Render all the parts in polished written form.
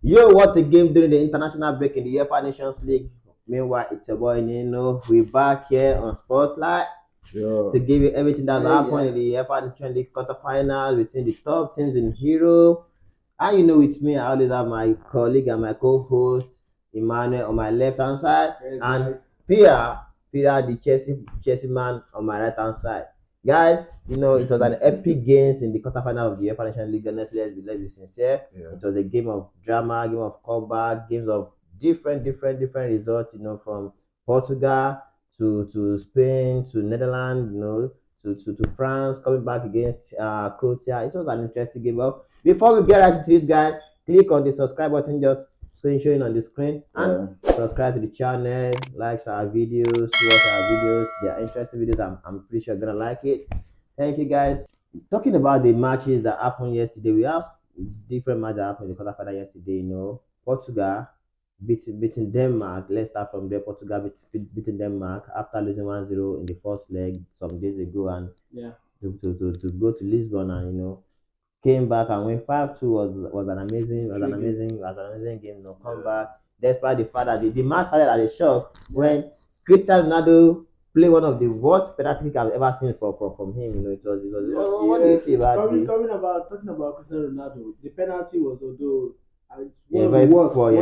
Yo, what a game during the international break in the Uefa Nations League. Meanwhile, it's a boy Nino. We're back here on Spotlight to give you everything that's happened in the Uefa Nations League quarterfinals between the top teams in Europe. And with me, I always have my colleague and my co-host Emmanuel on my left hand side, and Peter, the Chelsea man on my right hand side. Guys, it was an epic games in the quarterfinal of the Uefa Nations League. Honestly, let's be sincere. Yeah. It was a game of drama, game of comeback, games of different results. From Portugal to Spain to Netherlands. To France, coming back against Croatia. It was an interesting game. Well, before we get right into it, guys, click on the subscribe button just showing on the screen and subscribe to the channel, like our videos, watch our videos. They are interesting videos. I'm pretty sure you're gonna like it. Thank you, guys. Talking about the matches that happened yesterday, we have different matches that happened in the quarterfinal yesterday. Portugal beating Denmark. Let's start from there. Portugal beating Denmark after losing 1-0 in the first leg some days ago, and to go to Lisbon and came back and win 5-2 was an amazing game. Come back despite the fact that the match started as a shock when Cristiano Ronaldo played one of the worst penalty I've ever seen from him. It was. What do you say about talking about Cristiano Ronaldo? The penalty was very poor. But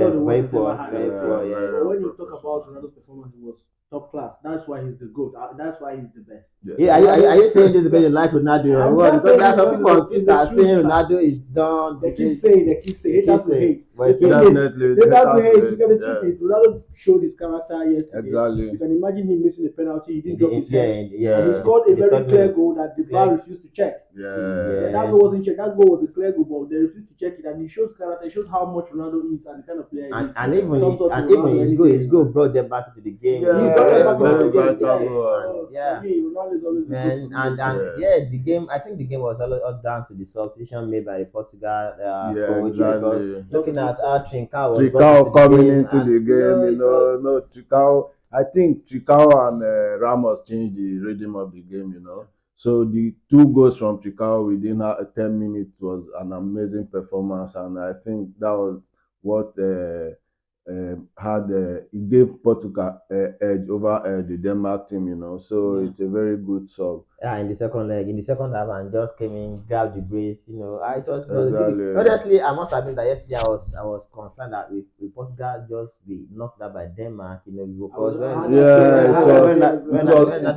when you talk about Ronaldo's performance, it was top class. That's why he's the GOAT. That's why he's the best. Are you saying this because you like Ronaldo? Because there are some people on Twitter saying Ronaldo is done. They keep saying. Haters will hate. Definitely. Haters will hate. Because the truth is, Ronaldo showed his character yesterday. Exactly. You can imagine him missing a penalty. He didn't drop his head. Yeah. He scored a very clear goal that the VAR refused to check. That goal wasn't checked. That goal was a clear goal, but they refused to check it, and he shows character. It shows how much Ronaldo is and the kind of player he is. And even his goal brought them back into the game. The game. I think the game was all down to the substitution made by the Portugal coach. Looking at how Trincao coming into the game, Trincao. I think Trincao and Ramos changed the rhythm of the game, So the 2 goals from Trincao within 10 minutes was an amazing performance, and I think that was what it gave Portugal edge over the Denmark team, So it's a very good sub. In the second half, and just came in, grabbed the brace. I thought honestly, I must admit that yesterday I was concerned that if Portugal just be knocked out by Denmark, because it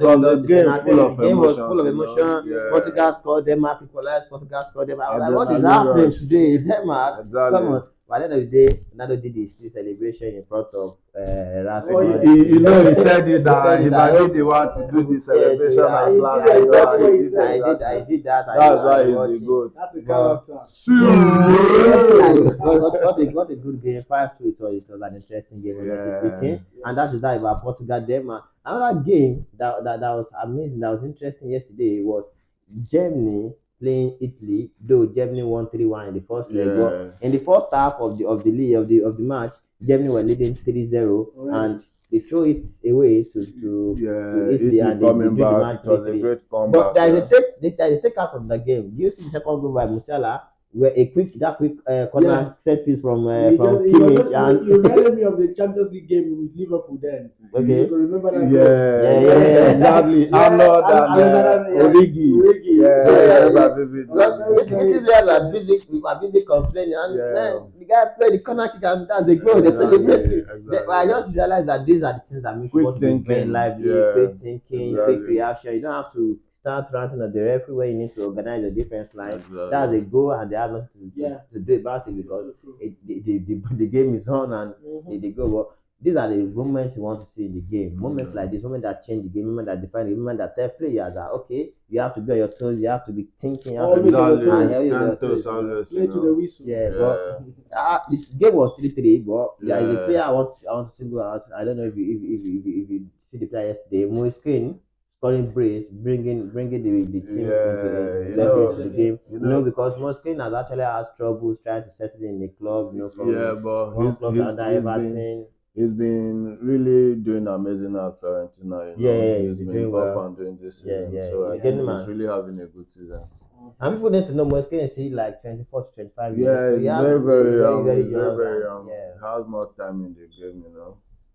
was a game full of emotion. Portugal scored, Denmark equalized. Portugal scored, Denmark. I was like, what is happening today, Denmark? Exactly. Come on. But at the end of the day, Ronaldo did his celebration in front of Rasmus. He said it that if I did the one to do the celebration, I did that. That's why he's the GOAT. That's a character. What a good game. 5-2. It was an interesting game, speaking. And that is that about Portugal, Denmark. Another game that was amazing, that was interesting yesterday was Germany playing Italy, though Germany won 3-1 in the first leg. But in the first half of the match, Germany were leading 3-0, and they throw it away to Italy, and they do the match. It was a great comeback. But there is a take out from the game. Do you see the second goal by Musiala? Where a quick corner set piece from Kimmich, and you reminded me of the Champions League game with Liverpool then. Okay. You remember that? Yeah, exactly. Arnold and Origi. These guys are busy complaining, and then the guy played the corner kick, and that's the goal. They celebrate it. I just realized that these are the things that make football very lively, quick thinking, quick reaction. You don't have to start ranting at the referee where you need to organize a defense line. That's a goal, and they have nothing to do about it because the game is on and they go. But these are the moments you want to see in the game. Moments like this, moments that change the game, moments that define the moment that tell players that okay, you have to be on your toes, you have to be thinking, you have to be play to the whistle. But the game was 3-3. But there is a player I want to single out. I don't know if you see the player yesterday, Moiskin. Scoring brace, bringing the team into the game. Because Moskin has actually had troubles trying to settle in the club. From one club to another, Everton. he's been really doing amazing at Fiorentina. He's He's been doing up well. and doing this Yeah, season. yeah, So he's I getting think man. he's really having a good season. And people need to know Moscow is still like 24 to 25 Yeah, years. So he's he has very, very young. very He's young. very And, young. yeah. He has more time in the game,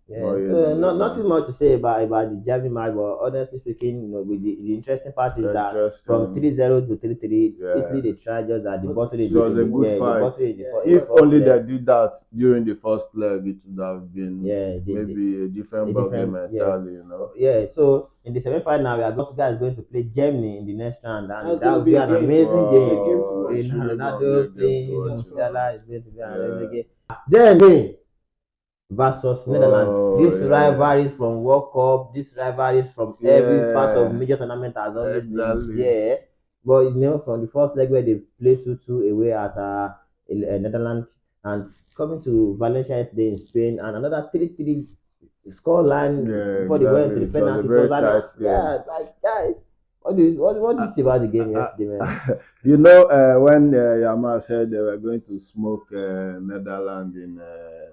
Yeah, More years so in the not too game. much to say about the Germany match, but honestly speaking, with the interesting part is that from Interesting. 3-0 to 3-3, Yeah. Italy they tried just that the bottle is It was a good fight. If only they did that during the first leg, it would have been maybe a different ballgame entirely, Yeah, so in the semi-final, Portugal is going to play Germany in the next round, and that will be an game. amazing game. Ronaldo playing Musiala is going to be an amazing game. Germany versus Netherlands. These rivalries from World Cup, these rivalries from every part of major tournament has always been there. But from the first leg where they played 2-2 away at Netherlands, and coming to Valencia yesterday in Spain, and another 3-3 score line before they went to the penalty. Like guys, what do you say about the game yesterday, man? When Yamal said they were going to smoke Netherlands in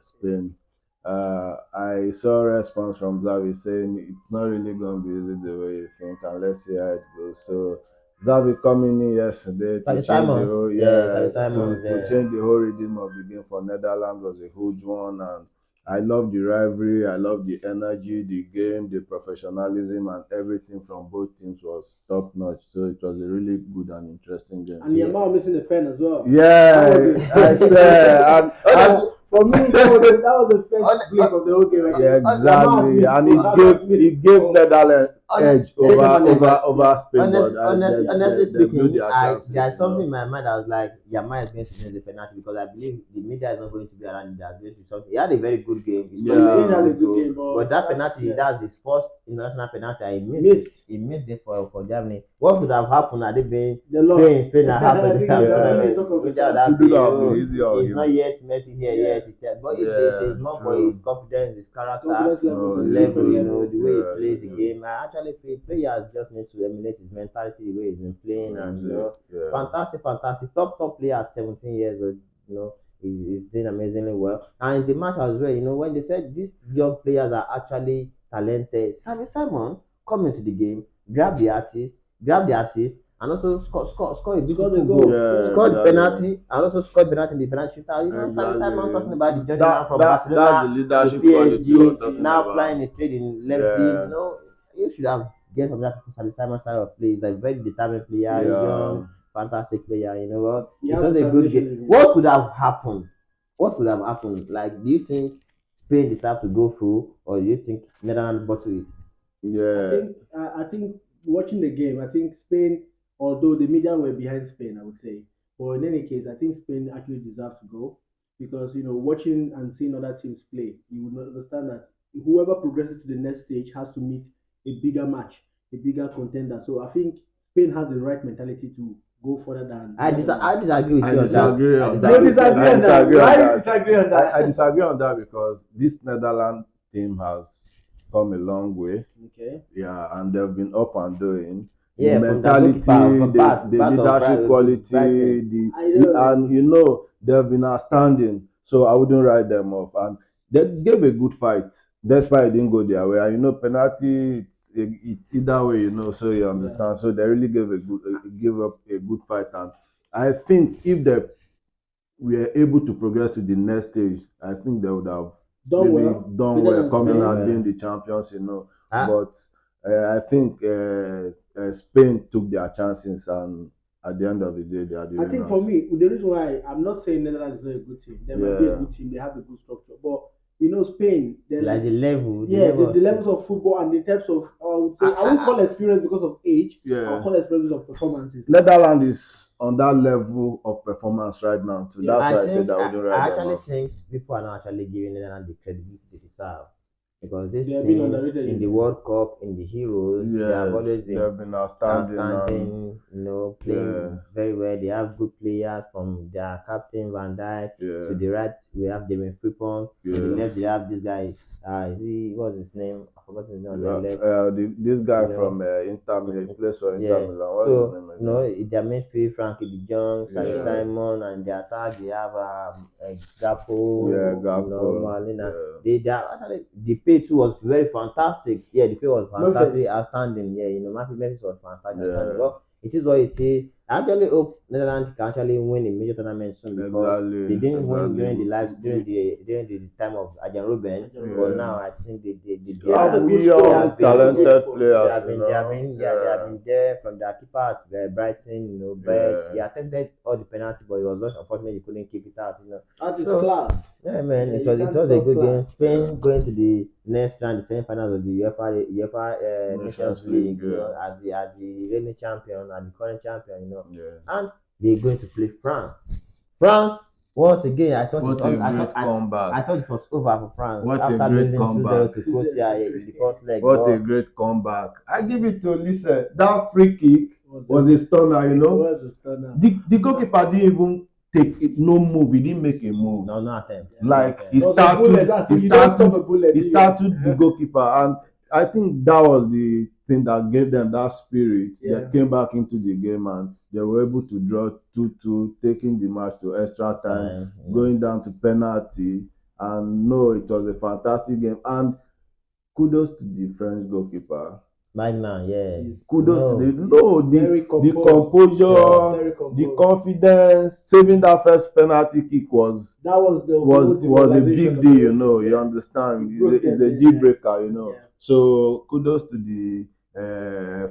Spain, I saw a response from Xavi saying it's not really going to be easy the way you think, and let's see how it goes. So Xavi coming in yesterday to change the whole to change the whole rhythm of the game for Netherlands was a huge one, and I love the rivalry, I love the energy, the game, the professionalism, and everything from both teams was top notch. So it was a really good and interesting game. And Yamal missing the pen as well. Yeah, I said, for me, that was the first blip of the whole game. Yeah, exactly, and it gave Netherlands edge over Spain. Honestly speaking, there's something in my mind that was like, Yamal is going to win the penalty because I believe the media is not going to be around. They are going to something. He had a very good game. He had a good game, but that penalty, that's his first international penalty. He missed it for Germany. What would have happened had it been Spain that happened? It's not yet Messi here yet. But it's more for his confidence, his character, his level, the way he plays the game. I actually feel players just need to emulate his mentality, the way he's been playing, and fantastic. Top player at 17 years old. He's doing amazingly well. And in the match as well, when they said these young players are actually talented, Simon come into the game, grab the assist, and also score a beautiful goal. Scored the penalty, and also scored penalty in the penalty shootout. Simon talking about the journey now from Barcelona to PSG, now flying straight in Leipzig. You should have get from that Simon style of play. He's a very determined player, young, fantastic player. You know what? It was a good game. What could have happened? Like, do you think Spain deserve to go through, or do you think Netherlands bottle it? Yeah, I think watching the game, I think Spain, although the media were behind Spain, I would say, but in any case, I think Spain actually deserves to go because watching and seeing other teams play, you would understand that whoever progresses to the next stage has to meet a bigger match, a bigger contender. So I think Spain has the right mentality to go further than. I disagree with you on that. I disagree on that because this Netherlands team has come a long way. Okay. Yeah, and they've been up and doing. Yeah, the mentality, the leadership quality, and they've been outstanding. So I wouldn't write them off. And they gave a good fight. Despite it didn't go their way. And penalty, it's either way, so you understand. So they really gave up a good fight. And I think if they were able to progress to the next stage, I think they would have done well coming and being the champions, But I think Spain took their chances, and at the end of the day, they are the winners. I think for me, the reason why I'm not saying Netherlands is not a good team. They might be a good team. They have a good structure, but Spain, they're like the level. The levels of football and the types of I won't call experience because of age. I'll call experience of performances. Netherlands is on that level of performance right now too. That's why I said that I wouldn't write them off. I actually think people are not actually giving Netherlands the credibility they deserve. because this They have been team underrated, in the World Cup, in the Heroes, they have Yes, always they been have been outstanding and playing yeah, very well. They have good players from their captain Van Dijk to yeah, the right. We have Jeremy Frimpong. To the yeah. left, they have this guy. What's his name? I forgot his name on the left. This guy You from know, Inter Milan, he plays for Inter yeah. Milan. What's his So name again? their midfield, Frankie De Jong, Savi Yeah, Simon, and their attack they have yeah, Gapo, Gakpo. Malina. Yeah, They are actually the pay too was very fantastic. Yeah, the pay was fantastic, Memphis. outstanding. Yeah, Memphis was fantastic, outstanding. yeah, Well, it is what it is. I actually hope Netherlands can actually win a major tournament soon because exactly, they didn't win exactly. during the time of Arjen Robben. But Yeah, now I think you they They have are a have good they squad. young, have They have a been good talented squad. players, you know. they have Yeah, been there from their keeper at Brighton, but he yeah. attempted all the penalty, but it was just unfortunate he couldn't keep it out. That is So class. yeah, man, Yeah, it you was can't a stop good game. class. Spain going to the next round, the semi-finals of the UEFA Nations Nations League. League, Yeah, as the reigning champion and the current champion. yeah. And they're going to play France. France once again, I thought What it's a on. great comeback! I thought it was over for France What a after great losing 2-0 comeback! to Croatia in the first leg. What a But great comeback! I give it to Lisa. That free kick was a stunner, you It know. was a stunner. The goalkeeper didn't even take it, no move. He didn't make a move. no attempt. Like It was a bullet. That you don't stop a bullet. he do you? started the goalkeeper, and I think that was the thing that gave them that spirit. Yeah. They came back into the game and they were able to draw 2-2, taking the match to extra time, going down to penalty. And no, it was a fantastic game. And kudos to the French goalkeeper. Magna, yeah. Kudos to Very the composed. composure, Very the composed. confidence. Saving that first penalty kick was That was the was whole was a demoralization big of deal, the you whole know. thing, You yeah. understand? It broke It's them, a deal yeah. breaker, you know. Yeah. So kudos to the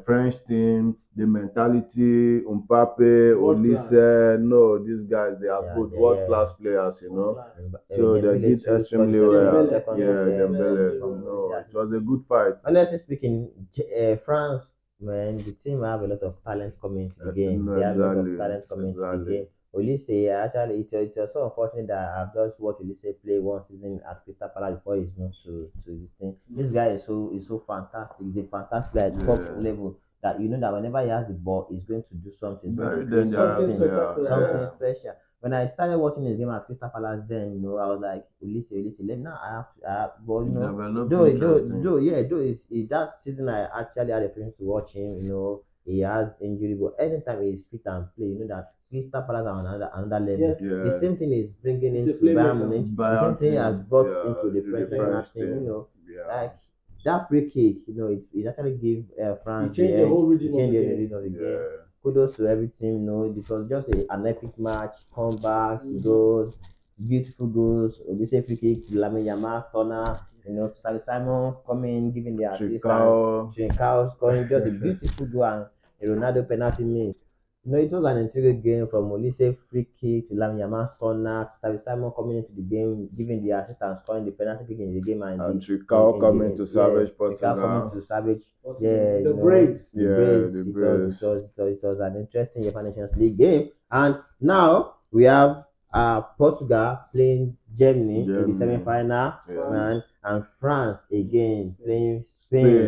French team, the mentality, Mbappe, World class. Olise. No, these guys they are Yeah, good, they world class players, you World know. class. So they Dembele did too scored the extremely second, well. Dembele, second yeah, Yeah, Dembele Dembele. did well. No, it was a good fight. Honestly speaking, France, man, the team have a lot of talent coming into the game. No, They have a lot of exactly, talent coming into the exactly. game. Olise, actually, it was so unfortunate that I've just watched Olise play one season at Crystal Palace before he's moved to this thing. This guy is so fantastic. He's a fantastic player at top Yeah. level. That you know that whenever he has the ball, he's going to do something. He's going Very to create dangerous Something something, player. spectacular. something special. When I started watching his game at Crystal Palace, then I was like, Ulisse, let now but He developed though, interesting. yeah, that season I actually had a chance to watch him. He has injury, but anytime he's fit and play, that Crystal Palace are on another level. Yeah. The Yeah. same thing is bringing He's a into Bayern playmaker. Munich. The same Bayern thing he has team, brought yeah, into the the French national French team. team, yeah. Like that free kick, it actually gave France changed the the edge. whole rhythm It of changed the the game. rhythm of the game. Yeah. Kudos to every team. It was just an epic match, comebacks, goals, beautiful goals. Odise free kick, Lamine Yamal, Turner, Simon coming, giving the assist, and Trincao. Trincao scoring just a beautiful goal and a Ronaldo penalty miss. It was an intriguing game from Olise free kick to Lamine Yamal, Turner, to Simon coming into the game, giving the assist and scoring the penalty kick in the game, and And Trincao coming to Savage Trincao coming Portugal. to Savage. Yeah, The braids. the Yeah, braids. the It braids. was an interesting Uefa Nations League game, and now we have Portugal playing Germany in the Germany. semi-final, Yeah. man, and France again playing Spain.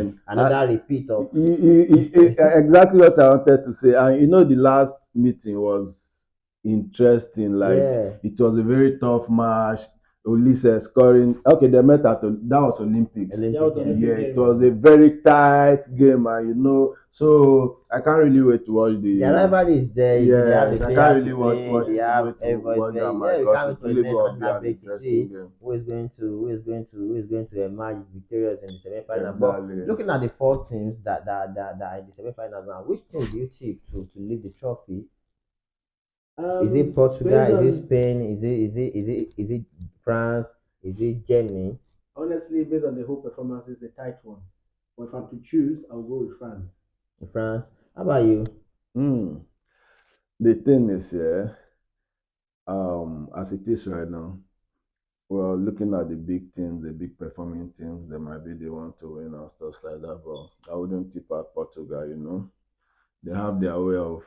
Spain. Another repeat of Exactly what I wanted to say. And the last meeting was interesting. Like yeah. it was a very tough match. Ulysses scoring. Okay, they met at that was Olympics. Olympic. Yeah, it was a very tight game, and so I can't really wait to watch the. The rivalry is there. They have the Yes, I can't players really to play. They have wait to everybody's watch that there. match Yeah, we because can't wait it's for the really next going to be national an break to interesting see game. who is going to emerge victorious in the semi-final. Exactly. But looking at the four teams that are in the semi-finals now, which team do you tip to lead the trophy? Is it Portugal? Is it Spain? Is it France? Is it Germany? Honestly, based on the whole performance, it's a tight one. But if I'm to choose, I'll go with France. France. How about you? Hmm. The thing is, yeah, as it is right now, well, looking at the big teams, the big performing teams, they might be the one to win and stuff like that. But I wouldn't tip at Portugal. They have their way of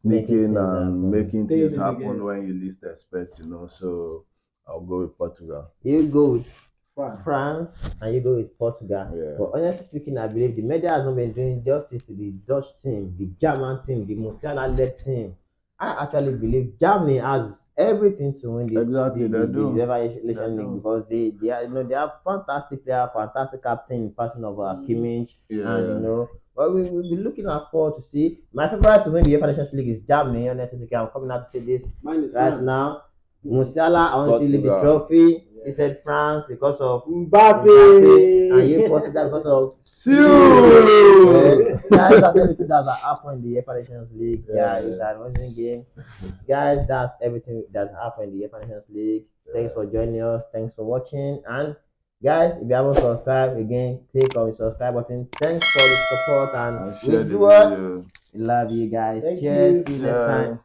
Making sneaking things and happen. making Staying things in the happen game. when you least expect. So I'll go with Portugal. You go with France, and you go with Portugal. Yeah. But honestly speaking, I believe the media has not been doing justice to the Dutch team, the German team, the Musiala-led team. I actually believe Germany has everything to win this Exactly, they do. Uefa Nations They League do. because they are they have fantastic player, fantastic captain in person of Kimmich, and Yeah. but we'll be looking at forward to see. My favorite to win the Uefa Nations League is Germany. Honestly speaking, I'm coming out to say this Mine is right France. now. Musiala, I want to see the Portugal. trophy. He said France because of Mbappe. and you Portugal because of Siu! guys. That's everything that's happened in the Uefa Nations League. Yeah, It's an amazing game. Guys, that's everything that's happened in the Uefa Nations League. Thanks for joining us. Thanks for watching. And guys, if you haven't subscribed again, click on the subscribe button. Thanks for the support and And share we the do it. video. We love you guys. Thank Cheers. you. See you next time.